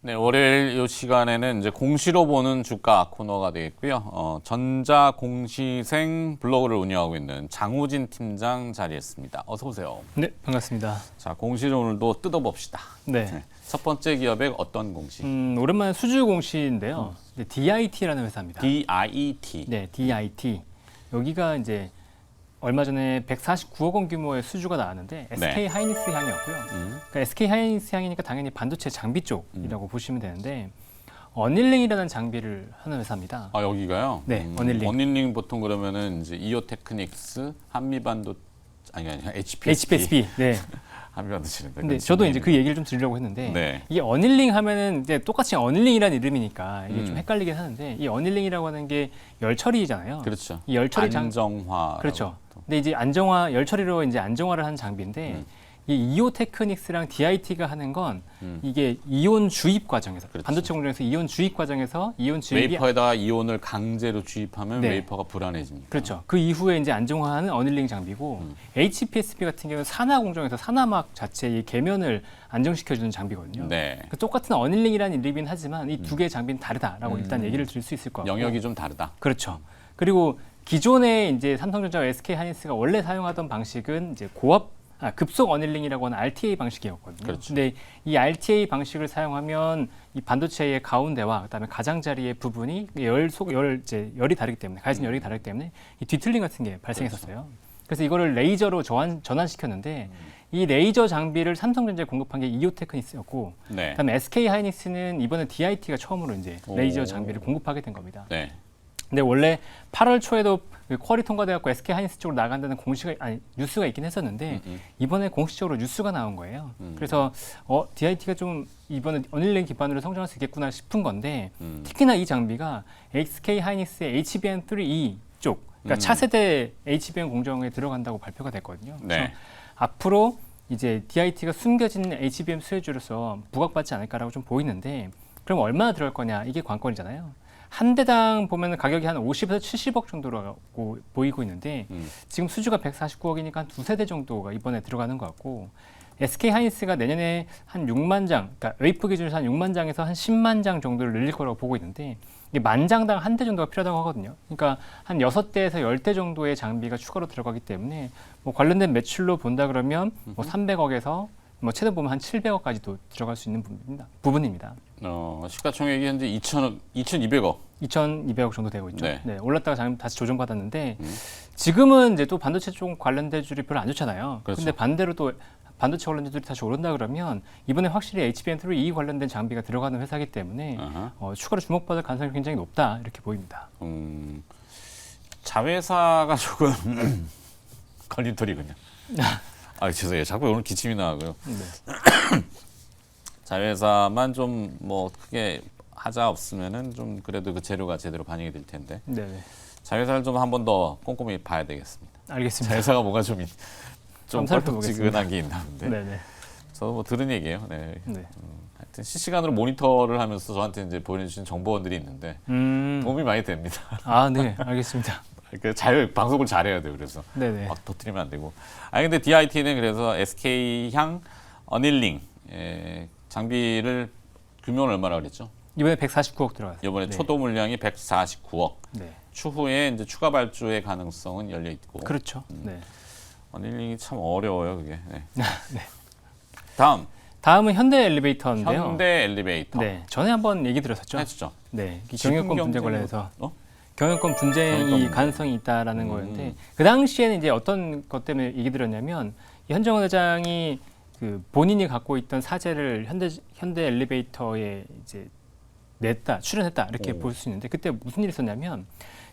네, 월요일 이 시간에는 이제 공시로 보는 주가 코너가 되겠고요. 전자공시생 블로그를 운영하고 있는 장우진 팀장 자리했습니다. 어서 오세요. 네, 반갑습니다. 자, 공시를 오늘도 뜯어봅시다. 네. 첫 번째 기업의 어떤 공시? 오랜만에 수주 공시인데요. 이제 DIT라는 회사입니다. DIT. 네, DIT. 여기가 이제 얼마 전에 149억 원 규모의 수주가 나왔는데 SK 하이닉스 향이었고요. 그러니까 SK 하이닉스 향이니까 당연히 반도체 장비 쪽이라고 보시면 되는데 어닐링이라는 장비를 하는 회사입니다. 아, 여기가요? 네, 어닐링. 어닐링 보통 그러면은 이제 이오테크닉스, 한미반도 아니 HPSP. HPSP. 네. 한미반도체인데. 근데 저도 이제 그 얘기를 좀 드리려고 했는데 네. 이게 어닐링 하면은 이제 똑같이 어닐링이라는 이름이니까 이게 좀 헷갈리긴 하는데 이 어닐링이라고 하는 게 열 처리잖아요. 그렇죠. 이 열 처리 안정화. 그렇죠. 근데 이제 안정화 열 처리로 이제 안정화를 하는 장비인데 이 이오테크닉스랑 DIT가 하는 건 이게 이온 주입 과정에서 그렇죠. 반도체 공정에서 이온 주입 과정에서 이온 주입이 웨이퍼에다가 이온을 강제로 주입하면 네. 웨이퍼가 불안해집니다. 그렇죠. 그 이후에 이제 안정화하는 어닐링 장비고 HPSP 같은 경우는 산화 공정에서 산화막 자체의 계면을 안정시켜주는 장비거든요. 네. 그 똑같은 어닐링이라는 이름이긴 하지만 이 두 개의 장비는 다르다라고 일단 얘기를 드릴 수 있을 것 같고. 영역이 좀 다르다. 그렇죠. 그리고 기존에 이제 삼성전자와 SK 하이닉스가 원래 사용하던 방식은 이제 급속 어닐링이라고 하는 RTA 방식이었거든요. 그렇죠. 근데 이 RTA 방식을 사용하면 이 반도체의 가운데와 그다음에 가장자리의 부분이 열이 다르기 때문에 가해진 열이 다르기 때문에 이 뒤틀림 같은 게 발생했었어요. 그래서 이거를 레이저로 전환시켰는데 이 레이저 장비를 삼성전자에 공급한 게 이오테크닉스였고, 네. 그다음에 SK 하이닉스는 이번에 DIT가 처음으로 이제 레이저 오. 장비를 공급하게 된 겁니다. 네. 근데 원래 8월 초에도 그 퀄이 통과돼갖고 SK 하이닉스 쪽으로 나간다는 뉴스가 있긴 했었는데 이번에 공식적으로 뉴스가 나온 거예요. 그래서 DIT가 좀 이번에 어닐링 기반으로 성장할 수 있겠구나 싶은 건데 특히나 이 장비가 SK 하이닉스의 HBM3E 쪽, 그러니까 차세대 HBM 공정에 들어간다고 발표가 됐거든요. 그래서 네. 앞으로 이제 DIT가 숨겨진 HBM 수혜주로서 부각받지 않을까라고 좀 보이는데 그럼 얼마나 들어갈 거냐 이게 관건이잖아요. 한 대당 보면 가격이 한 50에서 70억 정도라고 보이고 있는데 지금 수주가 149억이니까 한 두세 대 정도가 이번에 들어가는 것 같고 SK 하이닉스가 내년에 한 6만 장, 그러니까 웨이프 기준에서 한 6만 장에서 한 10만 장 정도를 늘릴 거라고 보고 있는데 이게 만 장당 한 대 정도가 필요하다고 하거든요. 그러니까 한 6대에서 10대 정도의 장비가 추가로 들어가기 때문에 뭐 관련된 매출로 본다 그러면 뭐 300억에서 뭐 최대 보면 한 700억까지도 들어갈 수 있는 부분입니다. 시가총액이 현재 2,200억. 2,200억 정도 되고 있죠. 네. 네, 올랐다가 다시 조정받았는데 지금은 이제 또 반도체 쪽 관련된 줄이 별로 안 좋잖아요. 그렇죠. 근데 반대로 또 반도체 관련주들이 다시 오른다 그러면 이번에 확실히 HBM3E 관련된 장비가 들어가는 회사이기 때문에 추가로 주목받을 가능성이 굉장히 높다 이렇게 보입니다. 자회사가 조금 걸림돌이군요. 아, 죄송해요. 자꾸 오늘 기침이 나고요. 네. 자회사만 좀 뭐 크게 하자 없으면은 좀 그래도 그 재료가 제대로 반영이 될 텐데 네. 자회사를 좀 한 번 더 꼼꼼히 봐야 되겠습니다. 알겠습니다. 자회사가 뭐가 좀 살펴보겠습니다. 껄떡지근한 게 있나는데 네네. 저도 뭐 들은 얘기예요. 네. 네. 하여튼 실시간으로 모니터를 하면서 저한테 이제 보내주신 정보원들이 있는데 도움이 많이 됩니다. 아, 네, 알겠습니다. 방송을 잘해야 돼요. 그래서 네네. 막 터뜨리면 안 되고. 근데 DIT는 그래서 SK향 어닐링 장비를 규모는 얼마나 그랬죠? 이번에 149억 들어갔어요. 이번에 네. 초도 물량이 149억. 네. 추후에 이제 추가 발주의 가능성은 열려 있고. 그렇죠. 네. 어닐링이 참 어려워요, 그게. 네. 네. 다음은 현대 엘리베이터인데요. 현대 엘리베이터. 네, 전에 한번 얘기 드렸었죠. 했죠. 네, 이 경영권 분쟁 관련해서 경영권 분쟁이 경영권 가능성이 있다라는 거였는데 그 당시에는 이제 어떤 것 때문에 얘기 들었냐면 현정원 회장이 그 본인이 갖고 있던 사재를 현대 엘리베이터에 이제 출연했다 이렇게 볼 수 있는데 그때 무슨 일이 있었냐면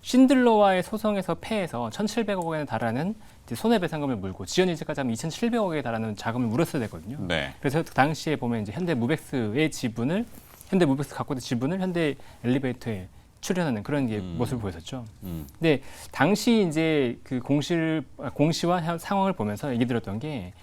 신들러와의 소송에서 패해서 1,700억 원에 달하는 손해배상금을 물고 지연이자까지 하면 2,700억에 달하는 자금을 물었어야 되거든요. 네. 그래서 그 당시에 보면 이제 현대 무벡스 갖고 있는 지분을 현대 엘리베이터에 출연하는 그런 모습을 보였었죠. 근데 당시 이제 그 공시와 상황을 보면서 얘기 들었던 게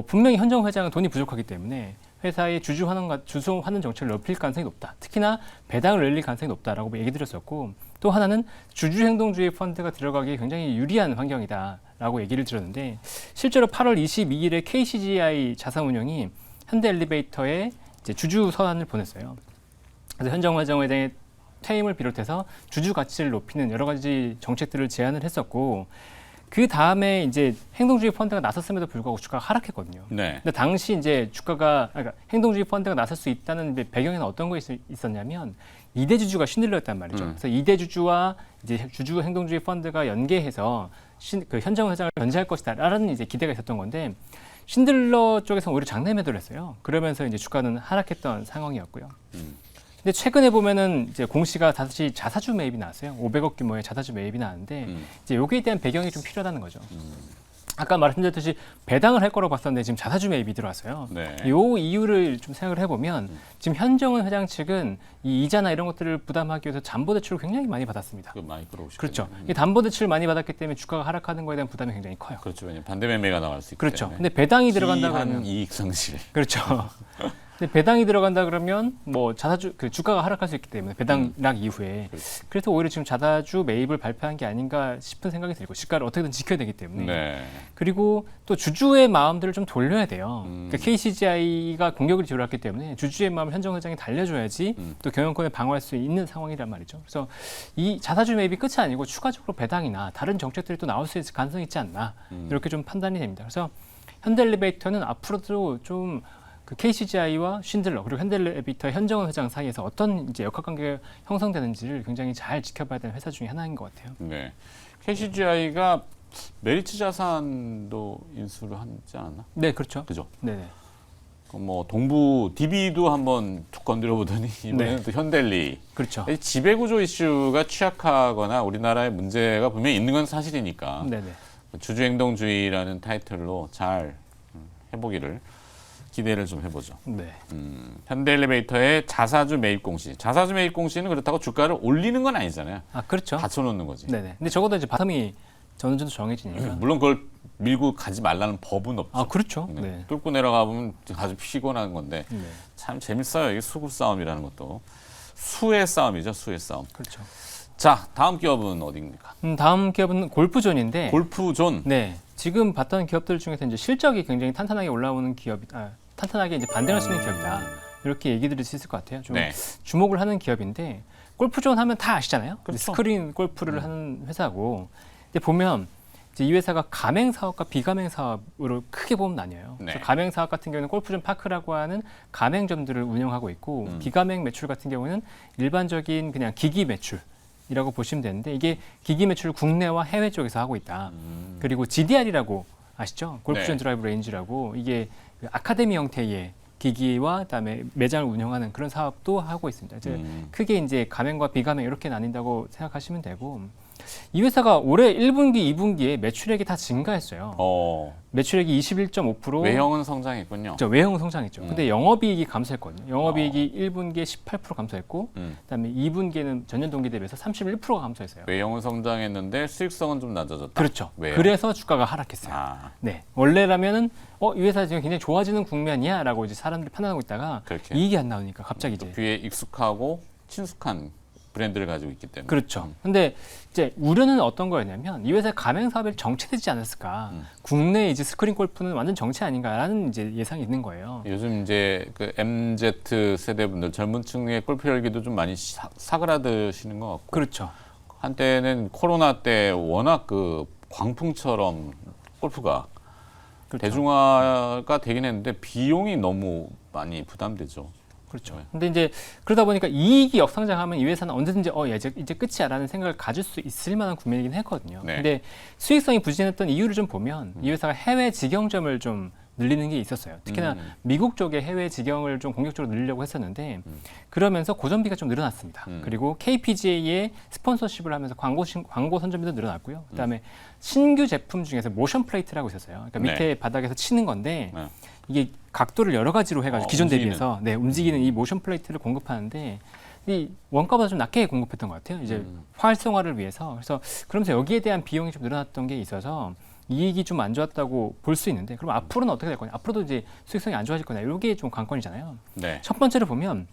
분명히 현정 회장은 돈이 부족하기 때문에 회사의 주주환원 정책을 넓힐 가능성이 높다. 특히나 배당을 늘릴 가능성이 높다라고 얘기 드렸었고 또 하나는 주주행동주의 펀드가 들어가기 굉장히 유리한 환경이다라고 얘기를 드렸는데 실제로 8월 22일에 KCGI 자산운용이 현대 엘리베이터에 이제 주주 서한을 보냈어요. 그래서 현정화정 회장의 퇴임을 비롯해서 주주 가치를 높이는 여러 가지 정책들을 제안을 했었고 그 다음에 이제 행동주의 펀드가 나섰음에도 불구하고 주가가 하락했거든요. 네. 근데 당시 이제 주가가 그러니까 행동주의 펀드가 나설 수 있다는 배경에는 어떤 거 있었냐면 2대 주주가 쉰들러였단 말이죠. 그래서 2대 주주와 이제 주주 행동주의 펀드가 연계해서 그 현정 회장을 견제할 것이다라는 이제 기대가 있었던 건데 쉰들러 쪽에서 오히려 장내 매도를 했어요. 그러면서 이제 주가는 하락했던 상황이었고요. 근데 최근에 보면은 이제 공시가 다시 자사주 매입이 나왔어요. 500억 규모의 자사주 매입이 나왔는데 이제 여기에 대한 배경이 좀 필요하다는 거죠. 아까 말씀드렸듯이 배당을 할 거라고 봤었는데 지금 자사주 매입이 들어왔어요. 네. 요 이유를 좀 생각을 해보면 지금 현정은 회장 측은 이 이자나 이런 것들을 부담하기 위해서 담보대출을 굉장히 많이 받았습니다. 많이 끌어오시죠. 그렇죠. 이 담보대출을 많이 받았기 때문에 주가가 하락하는 거에 대한 부담이 굉장히 커요. 그렇죠. 왜냐면 반대 매매가 나갈 수 있기 그렇죠. 때문에. 근데 배당이 들어간다 기한 그러면 이익 상실. 그렇죠. 근데 배당이 들어간다 그러면 뭐 자사주 그 주가가 하락할 수 있기 때문에 배당락 이후에 그래서 오히려 지금 자사주 매입을 발표한 게 아닌가 싶은 생각이 들고 시가를 어떻게든 지켜야 되기 때문에 네. 그리고 또 주주의 마음들을 좀 돌려야 돼요. 그러니까 KCGI가 공격을 뒤로했기 때문에 주주의 마음을 현정 회장이 달래줘야지 또 경영권을 방어할 수 있는 상황이란 말이죠. 그래서 이 자사주 매입이 끝이 아니고 추가적으로 배당이나 다른 정책들이 또 나올 수 있을 가능성이 있지 않나 이렇게 좀 판단이 됩니다. 그래서 현대엘리베이터는 앞으로도 좀 그 KCGI와 쉰들러 그리고 현대엘리베이터 현정원 회장 사이에서 어떤 이제 역학관계가 형성되는지를 굉장히 잘 지켜봐야 되는 회사 중에 하나인 것 같아요. 네. KCGI가 메리츠 자산도 인수를 하지 않았나? 네, 그렇죠. 그죠? 네네. 뭐 동부 DB도 한번 툭 건드려 보더니 이번에는 네. 또 현대리. 그렇죠. 이 지배구조 이슈가 취약하거나 우리나라의 문제가 분명히 있는 건 사실이니까 네네. 주주행동주의라는 타이틀로 잘 해보기를 기대를 좀 해보죠. 네. 현대엘리베이터의 자사주 매입 공시. 자사주 매입 공시는 그렇다고 주가를 올리는 건 아니잖아요. 아, 그렇죠. 받쳐놓는 거지. 네네. 근데 적어도 이제 바텀이 어느 정도 정해지니까. 물론 그걸 밀고 가지 말라는 법은 없죠. 아, 그렇죠. 네. 네. 뚫고 내려가 보면 아주 피곤한 건데 네. 참 재밌어요. 이게 수급 싸움이라는 것도. 수의 싸움이죠. 수의 싸움. 그렇죠. 자, 다음 기업은 어디입니까? 다음 기업은 골프존인데. 골프존. 네. 지금 봤던 기업들 중에서 이제 실적이 굉장히 탄탄하게 올라오는 기업이, 탄탄하게 이제 반등할 수 있는 기업이다. 이렇게 얘기 드릴 수 있을 것 같아요. 좀 네. 주목을 하는 기업인데 골프존 하면 다 아시잖아요. 그렇죠. 스크린 골프를 하는 회사고. 근데 보면 이제 이 회사가 가맹 사업과 비가맹 사업으로 크게 보면 나뉘어요. 네. 그래서 가맹 사업 같은 경우는 골프존 파크라고 하는 가맹점들을 운영하고 있고 비가맹 매출 같은 경우는 일반적인 그냥 기기 매출이라고 보시면 되는데 이게 기기 매출을 국내와 해외 쪽에서 하고 있다. 그리고 GDR이라고 아시죠? 골프존 네. 드라이브 레인지라고 이게 그 아카데미 형태의 기기와 그다음에 매장을 운영하는 그런 사업도 하고 있습니다. 이제 크게 이제 가맹과 비가맹 이렇게 나뉜다고 생각하시면 되고 이 회사가 올해 1분기, 2분기에 매출액이 다 증가했어요. 매출액이 21.5%. 외형은 성장했군요. 그렇죠. 외형 성장했죠. 근데 영업이익이 감소했거든요. 영업이익이 1분기에 18% 감소했고 그다음에 2분기에는 전년 동기 대비해서 31%가 감소했어요. 외형은 성장했는데 수익성은 좀 낮아졌다. 그렇죠. 왜요? 그래서 주가가 하락했어요. 아, 네. 원래라면은 이 회사 지금 굉장히 좋아지는 국면이야라고 이제 사람들이 판단하고 있다가 그렇게. 이익이 안 나오니까 갑자기 이제 귀에 익숙하고 친숙한 브랜드를 가지고 있기 때문에. 그렇죠. 근데 이제 우려는 어떤 거였냐면 이 회사의 가맹 사업이 정체되지 않았을까. 국내 이제 스크린 골프는 완전 정체 아닌가라는 이제 예상이 있는 거예요. 요즘 이제 그 MZ 세대분들 젊은층의 골프 열기도 좀 많이 사그라드시는 것 같고. 그렇죠. 한때는 코로나 때 워낙 그 광풍처럼 골프가 그렇죠. 대중화가 되긴 했는데 비용이 너무 많이 부담되죠. 그렇죠. 네. 근데 이제 그러다 보니까 이익이 역성장하면 이 회사는 언제든지 이제 끝이야라는 생각을 가질 수 있을 만한 국면이긴 했거든요. 네. 근데 수익성이 부진했던 이유를 좀 보면 이 회사가 해외 직영점을 좀 늘리는 게 있었어요. 특히나 미국 쪽에 해외 직영을 좀 공격적으로 늘리려고 했었는데 그러면서 고정비가 좀 늘어났습니다. 그리고 KPGA의 스폰서십을 하면서 광고 선전비도 늘어났고요. 그다음에 신규 제품 중에서 모션 플레이트라고 있었어요. 그러니까 밑에 네. 바닥에서 치는 건데 네. 이게 각도를 여러 가지로 해가지고 기존 움직이는. 대비해서 움직이는 이 모션 플레이트를 공급하는데 이 원가보다 좀 낮게 공급했던 것 같아요. 이제 활성화를 위해서. 그래서 그러면서 여기에 대한 비용이 좀 늘어났던 게 있어서 이익이 좀 안 좋았다고 볼 수 있는데 그럼 앞으로는 어떻게 될 거냐? 앞으로도 이제 수익성이 안 좋아질 거냐? 이게 좀 관건이잖아요. 네. 첫 번째로 보면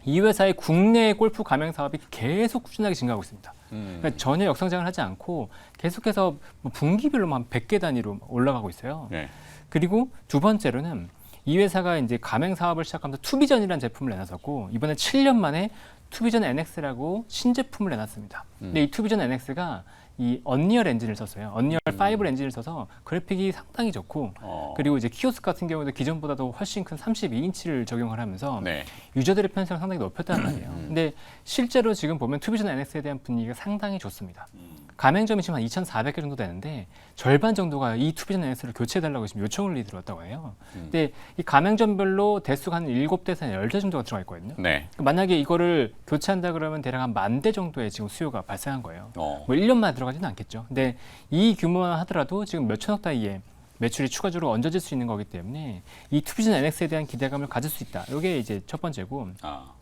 이 회사의 국내 골프 가맹 사업이 계속 꾸준하게 증가하고 있습니다. 그러니까 전혀 역성장을 하지 않고 계속해서 뭐 분기별로 한 100개 단위로 올라가고 있어요. 네. 그리고 두 번째로는 이 회사가 이제 가맹 사업을 시작하면서 투비전이라는 제품을 내놨었고 이번에 7년 만에 투비전 NX라고 신제품을 내놨습니다. 근데 이 투비전 NX가 이 언리얼 엔진을 썼어요. 언리얼 5 엔진을 써서 그래픽이 상당히 좋고 그리고 이제 키오스크 같은 경우도 기존보다도 훨씬 큰 32인치를 적용을 하면서 네. 유저들의 편성을 상당히 높였단 말이에요. 근데 실제로 지금 보면 투비전 NX에 대한 분위기가 상당히 좋습니다. 가맹점이 지금 한 2,400개 정도 되는데 절반 정도가 이 투비전 NX를 교체해달라고 지금 요청을 들어왔다고 해요. 근데 이 가맹점별로 대수가 한 7대에서 10대 정도가 들어가 있거든요. 네. 만약에 이거를 교체한다 그러면 대략 한 10,000대 정도의 지금 수요가 발생한 거예요. 어. 뭐 1년만 들어가지는 않겠죠. 근데 이 규모만 하더라도 지금 몇 천억 단위의 매출이 추가적으로 얹어질 수 있는 거기 때문에 이 투비전 NX에 대한 기대감을 가질 수 있다. 이게 이제 첫 번째고. 아.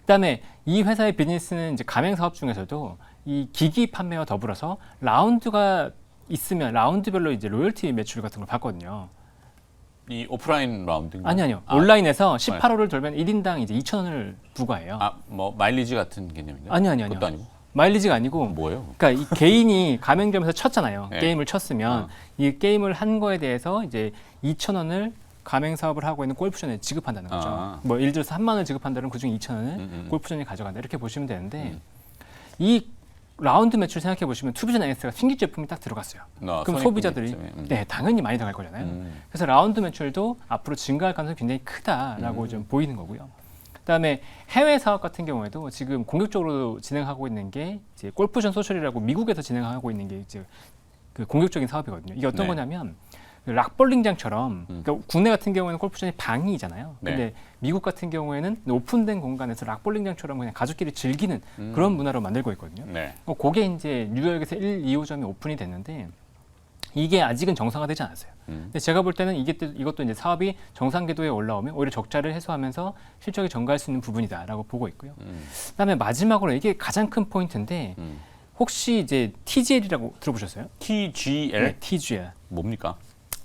그다음에 이 회사의 비즈니스는 이제 가맹 사업 중에서도 이 기기 판매와 더불어서 라운드가 있으면 라운드별로 이제 로열티 매출 같은 걸 받거든요. 이 오프라인 라운드인가요? 아니요. 아, 온라인에서 18호를 돌면 1인당 이제 2,000원을 부과해요. 뭐 마일리지 같은 개념인가요? 아니요. 그것도 아니고 마일리지가 아니고 뭐예요? 그러니까 이 개인이 가맹점에서 쳤잖아요. 네. 게임을 쳤으면 이 게임을 한 거에 대해서 이제 2,000원을 가맹 사업을 하고 있는 골프존에 지급한다는 거죠. 아. 뭐 예를 들어서 3만 원을 지급한다면 그중 2,000원을 골프존이 가져간다 이렇게 보시면 되는데 이 라운드 매출 생각해 보시면 투비전 NX가 신규 제품이 딱 들어갔어요. 그럼 소비자들이 네 당연히 많이 들어갈 거잖아요. 그래서 라운드 매출도 앞으로 증가할 가능성이 굉장히 크다라고 좀 보이는 거고요. 그다음에 해외 사업 같은 경우에도 지금 공격적으로 진행하고 있는 게 이제 골프존 소셜이라고 미국에서 진행하고 있는 게 이제 그 공격적인 사업이거든요. 이게 어떤 네. 거냐면 그 락볼링장처럼 그러니까 국내 같은 경우에는 골프존이 방이잖아요. 근데 네. 미국 같은 경우에는 오픈된 공간에서 락볼링장처럼 그냥 가족끼리 즐기는 그런 문화로 만들고 있거든요. 네. 그게 이제 뉴욕에서 1, 2호점이 오픈이 됐는데 이게 아직은 정상화되지 않았어요. 근데 제가 볼 때는 이것도 이제 사업이 정상 궤도에 올라오면 오히려 적자를 해소하면서 실적이 증가할 수 있는 부분이다라고 보고 있고요. 그다음에 마지막으로 이게 가장 큰 포인트인데 혹시 이제 TGL이라고 들어보셨어요? TGL 네, TGL. 뭡니까?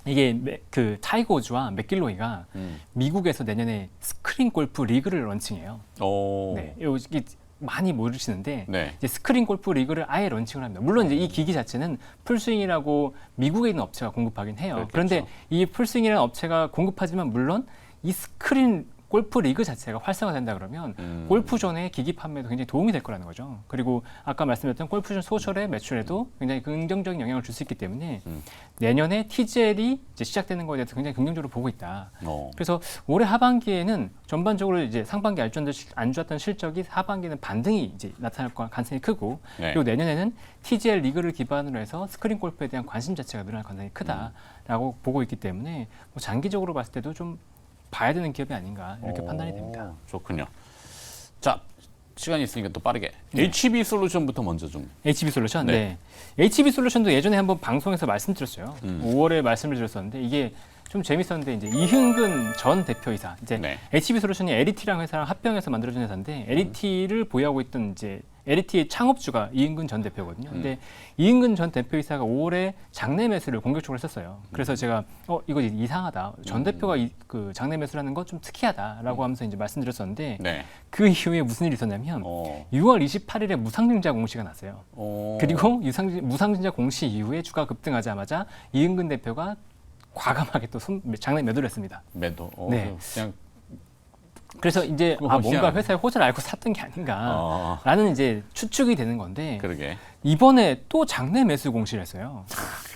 이게 그 타이거 우즈와 맥길로이가 미국에서 내년에 스크린 골프 리그를 런칭해요. 오. 네, 이게 많이 모르시는데 네. 이제 스크린 골프 리그를 아예 런칭을 합니다. 물론 이제 이 기기 자체는 풀스윙이라고 미국에 있는 업체가 공급하긴 해요. 그렇겠죠. 그런데 이 풀스윙이라는 업체가 공급하지만 물론 이 스크린 골프 리그 자체가 활성화된다 그러면 골프존의 기기 판매도 굉장히 도움이 될 거라는 거죠. 그리고 아까 말씀드렸던 골프존 소셜의 매출에도 굉장히 긍정적인 영향을 줄 수 있기 때문에 내년에 TGL이 이제 시작되는 거에 대해서 굉장히 긍정적으로 보고 있다. 그래서 올해 하반기에는 전반적으로 이제 상반기 안 좋았던 실적이 하반기에는 반등이 이제 나타날 가능성이 크고 네. 그리고 내년에는 TGL 리그를 기반으로 해서 스크린 골프에 대한 관심 자체가 늘어날 가능성이 크다라고 보고 있기 때문에 뭐 장기적으로 봤을 때도 좀 봐야 되는 기업이 아닌가 이렇게 판단이 됩니다. 좋군요. 자, 시간이 있으니까 또 빠르게 HB 솔루션부터 먼저 좀. HB 솔루션, 네. 네. HB 솔루션도 예전에 한번 방송에서 말씀드렸어요. 5월에 말씀을 드렸었는데 이게 좀 재밌었는데 이제 이흥근 전 대표이사 이제 네. HB 솔루션이 LET랑 회사랑 합병해서 만들어진 회사인데 LET를 보유하고 있던 이제 LET의 창업주가 이흥근 전 대표거든요. 근데 이흥근 전 대표이사가 5월에 장내 매수를 공격적으로 했었어요. 그래서 제가 이거 이상하다. 전 대표가 그 장내 매수를 하는 거 좀 특이하다라고 하면서 이제 말씀드렸었는데 네. 그 이후에 무슨 일이 있었냐면 6월 28일에 무상증자 공시가 났어요. 그리고 무상증자 공시 이후에 주가 급등하자마자 이흥근 대표가 과감하게 또 장내 매도를 했습니다. 매도. 네. 그냥 그래서 이제 뭔가 회사의 호재를 알고 샀던 게 아닌가라는 이제 추측이 되는 건데 그러게. 이번에 또 장내 매수 공시를 했어요.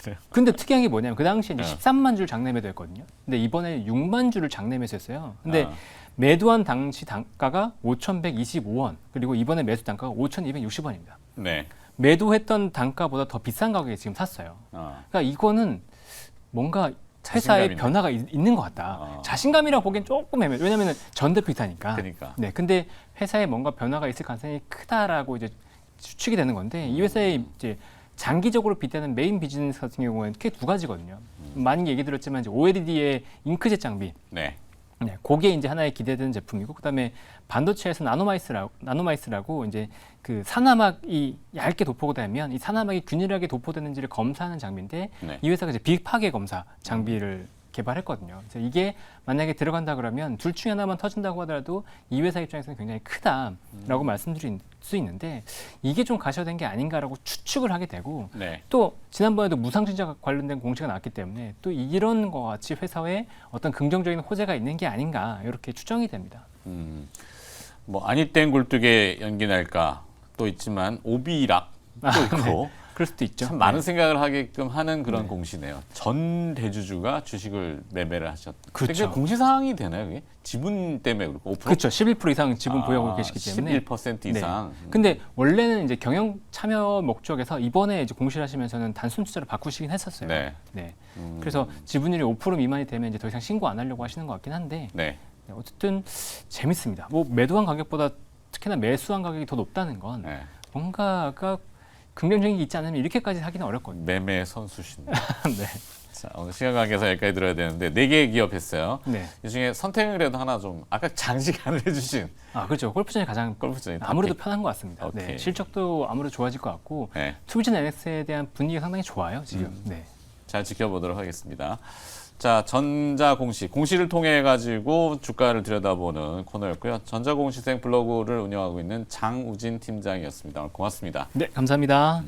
그래요? 근데 특이한 게 뭐냐면 그 당시에 이제 13만 주를 장내 매도했거든요. 근데 이번에 6만 주를 장내 매수했어요. 근데 매도한 당시 단가가 5,125원 그리고 이번에 매수 단가가 5,260원입니다. 네. 매도했던 단가보다 더 비싼 가격에 지금 샀어요. 그러니까 이거는 뭔가 회사의 자신감이네. 변화가 있는 것 같다. 자신감이라고 보기엔 조금 애매해요. 왜냐하면 전 대표이사니까. 그러니까. 네, 근데 회사에 뭔가 변화가 있을 가능성이 크다라고 이제 추측이 되는 건데 이 회사의 이제 장기적으로 빗대는 메인 비즈니스 같은 경우에는 크게 두 가지거든요. 많이 얘기 들었지만 이제 OLED의 잉크젯 장비. 네. 네, 그게 이제 하나의 기대되는 제품이고 그다음에 반도체에서 나노마이스라고 이제 그 산화막이 얇게 도포되면 이 산화막이 균일하게 도포되는지를 검사하는 장비인데 네. 이 회사가 이제 비파괴 검사 장비를 개발했거든요. 그래서 이게 만약에 들어간다 그러면 둘 중에 하나만 터진다고 하더라도 이 회사 입장에서는 굉장히 크다라고 말씀드릴 수 있는데 이게 좀 가셔야된 게 아닌가라고 추측을 하게 되고 네. 또 지난번에도 무상증자 관련된 공시가 나왔기 때문에 또 이런 것 같이 회사에 어떤 긍정적인 호재가 있는 게 아닌가 이렇게 추정이 됩니다. 뭐 아니땡 굴뚝에 연기 날까 또 있지만 오비락 또 있고 그럴 수도 있죠. 참 많은 생각을 하게끔 하는 그런 공시네요. 전 대주주가 주식을 매매를 하셨. 그렇죠. 공시 사항이 되나요? 그게 지분 때문에 그렇고 5%? 그렇죠. 11% 이상 지분 보유하고 계시기 때문에 11% 이상. 근데 원래는 이제 경영 참여 목적에서 이번에 이제 공시를 하시면서는 단순 투자를 바꾸시긴 했었어요. 네. 그래서 지분율이 5% 미만이 되면 이제 더 이상 신고 안 하려고 하시는 것 같긴 한데 네. 어쨌든 재밌습니다. 뭐 매도한 가격보다 특히나 매수한 가격이 더 높다는 건 네. 뭔가가 긍정적인 게 있지 않으면 이렇게까지 하기는 어렵거든요. 매매 선수신. 네. 자, 오늘 시간 관계상 여기까지 들어야 되는데 4개의 기업 했어요. 네. 이 중에 선택을 해도 하나 좀 아까 장시간을 해주신 아 그렇죠. 골프장이 가장 골프장이 아무래도 탑픽. 편한 것 같습니다. 네. 오케이. 실적도 아무래도 좋아질 것 같고 네. 투비전 NX에 대한 분위기가 상당히 좋아요 지금. 네. 잘 지켜보도록 하겠습니다. 자, 공시를 통해 가지고 주가를 들여다보는 코너였고요. 전자공시생 블로그를 운영하고 있는 장우진 팀장이었습니다. 오늘 고맙습니다. 네, 감사합니다.